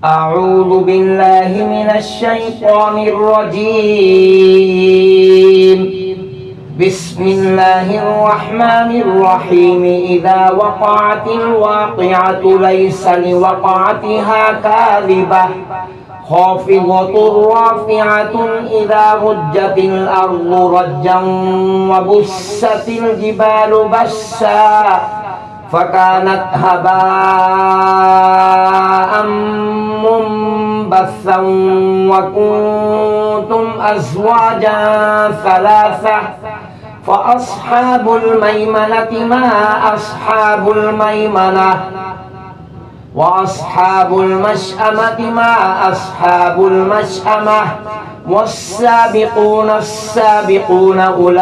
أعوذ بالله من الشيطان الرجيم. بسم الله الرحمن الرحيم. إذا وقعت الواقعة ليس لوقعتها كاذبة خافضة رافعة إذا رجت الأرض رجا وبست الجبال بسا فكانت هباء منبثا وكنتم أزواجا ثلاثة فأصحاب الميمنة ما أصحاب الميمنة وأصحاب المشأمة ما أصحاب المشأمة والسابقون السابقون أولئك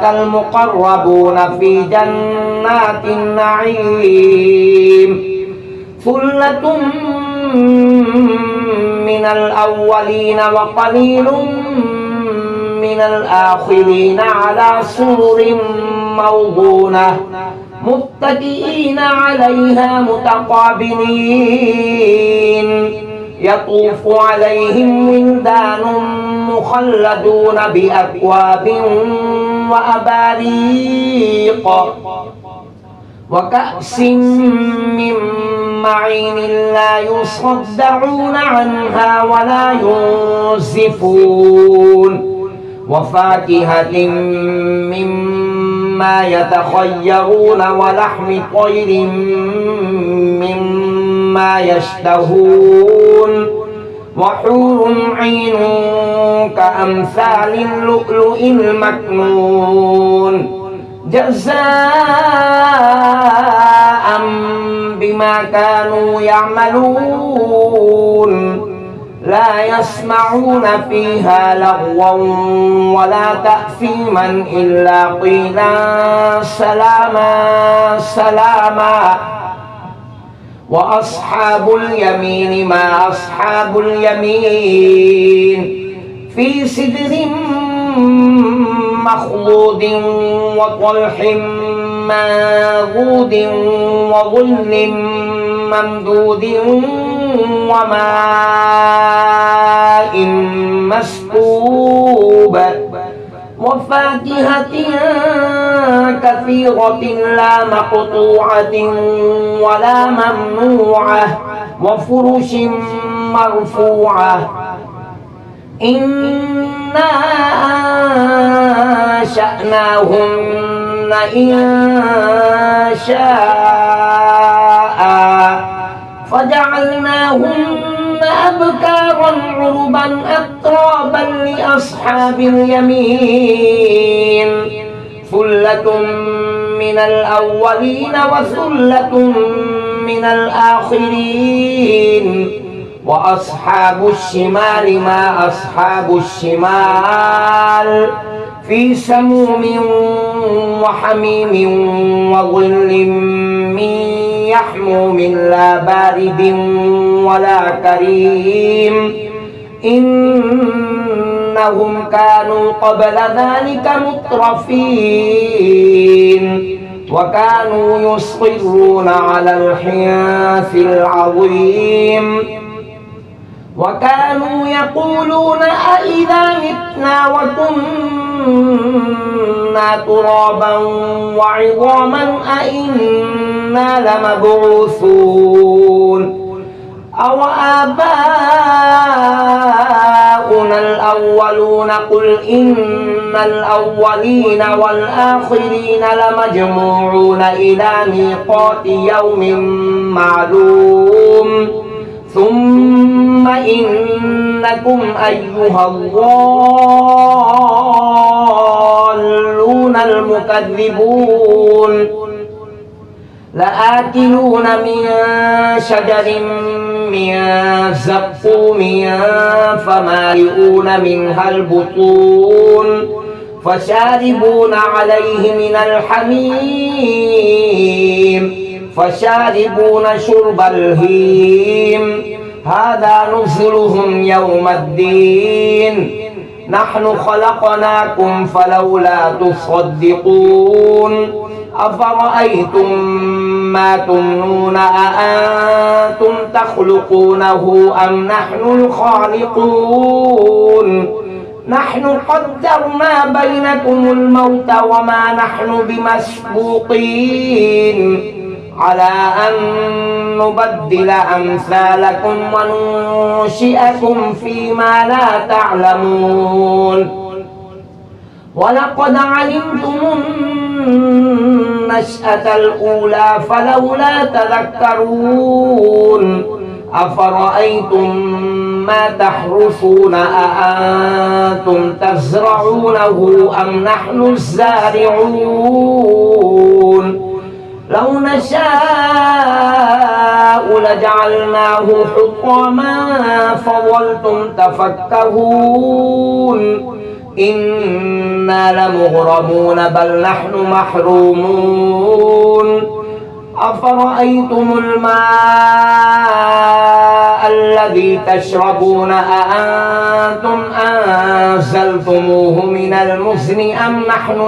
المقربون في جنات النعيم ثلة من الأولين وقليل من الآخرين على سرر موضونة متكئين عليها متقابلين يطوف عليهم ولدان مخلدون بأكواب وأباريق وكأس من معين لا يصدعون عنها ولا ينزفون وفاكهة مما يتخيرون ولحم طير مما يشتهون وحور عين كأمثال اللؤلؤ المكنون جزاء بما كانوا يعملون لا يسمعون فيها لغوا ولا تأثيما إلا قيلا سلاما سلاما وأصحاب اليمين ما أصحاب اليمين في سدر مخضود وطلح منضود وظل ممدود وماء مسكوب وفاكهة كثيرة لا مقطوعة ولا ممنوعة وفرش مرفوعة إنا أنشأناهن إنشاء فجعلناهن أبكارا عربا أترابا لأصحاب اليمين ثلة من الأولين وثلة من الآخرين وأصحاب الشمال ما أصحاب الشمال في سموم وحميم وظل من يحموم لا بارد ولا كريم إنهم كانوا قبل ذلك مترفين وكانوا يصرون على الحنث العظيم وكانوا يقولون أإذا متنا وكنا ترابا وعظاما أإنا لمبعوثون أو آباؤنا الأولون قل إن الأولين والآخرين لمجموعون إلى ميقات يوم معلوم ثم إنكم أيها الضالون المكذبون لآكلون من شجر من زقوم فمالئون منها البطون فشاربون عليه من الحميم فشاربون شرب الهيم هذا نزلهم يوم الدين نحن خلقناكم فلولا تصدقون أفرأيتم ما تمنون أأنتم تخلقونه أم نحن الخالقون نحن قدرنا بينكم الموت وما نحن بمسبوقين على أن نبدل أمثالكم وننشئكم فيما لا تعلمون ولقد علمتم النشأة الأولى فلولا تذكرون أفرأيتم ما تحرثون أأنتم تزرعونه أم نحن الزارعون لو نشاء لجعلناه حطاما فظلتم تفكهون إنا لمغرمون بل نحن محرومون أفرأيتم الماء الذي تشربون أأنتم أنزلتموه من المزن أم نحن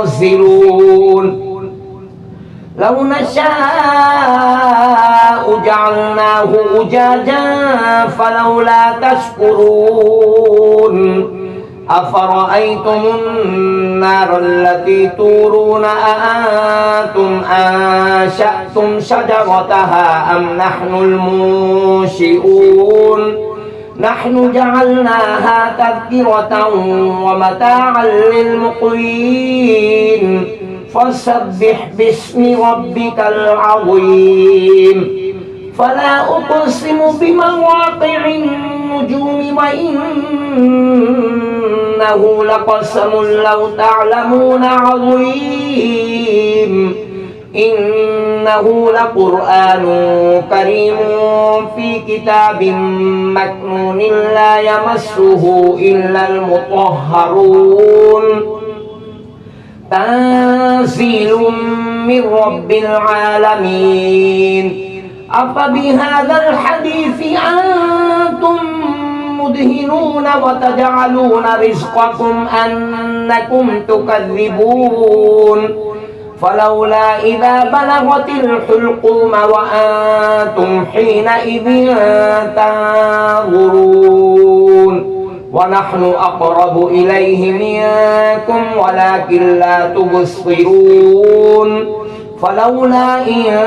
المنزلون لو نشاء جعلناه أجاجا فلولا تشكرون أفرأيتم النار التي تورون أأنتم أنشأتم شجرتها أم نحن المنشئون نحن جعلناها تذكرة ومتاعا للمقوين فسبح باسم ربك العظيم فلا أقسم بمواقع النجوم وإنه لقسم لو تعلمون عظيم إنه لقرآن كريم في كتاب مكنون لا يمسه إلا المطهرون تنزيل من رب العالمين أفبهذا الحديث أنتم مدهنون وتجعلون رزقكم أنكم تكذبون فلولا إذا بلغت الحلقوم وأنتم حينئذ تنظرون ونحن أقرب إليه منكم ولكن لا تبصرون فلولا إن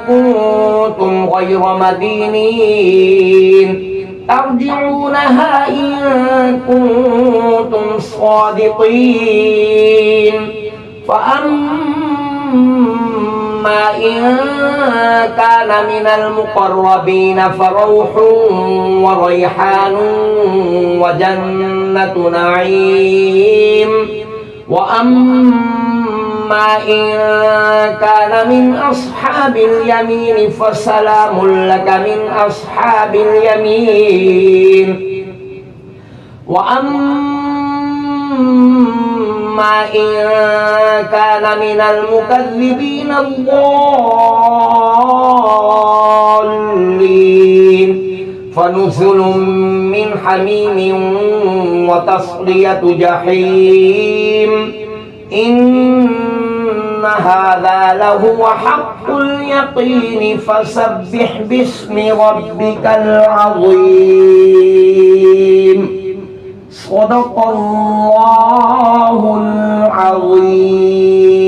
كنتم غير مدينين ترجعونها إن كنتم صادقين فأما إن كان من المقربين فروح وريحان وجنة نعيم وأما إن كان من أصحاب اليمين فسلام لك من أصحاب اليمين وأما إن كان من المكذبين الضالين فنزل من حميم وتصلية جحيم إن هذا لهو حق اليقين فسبح باسم ربك العظيم صدق الله العظيم.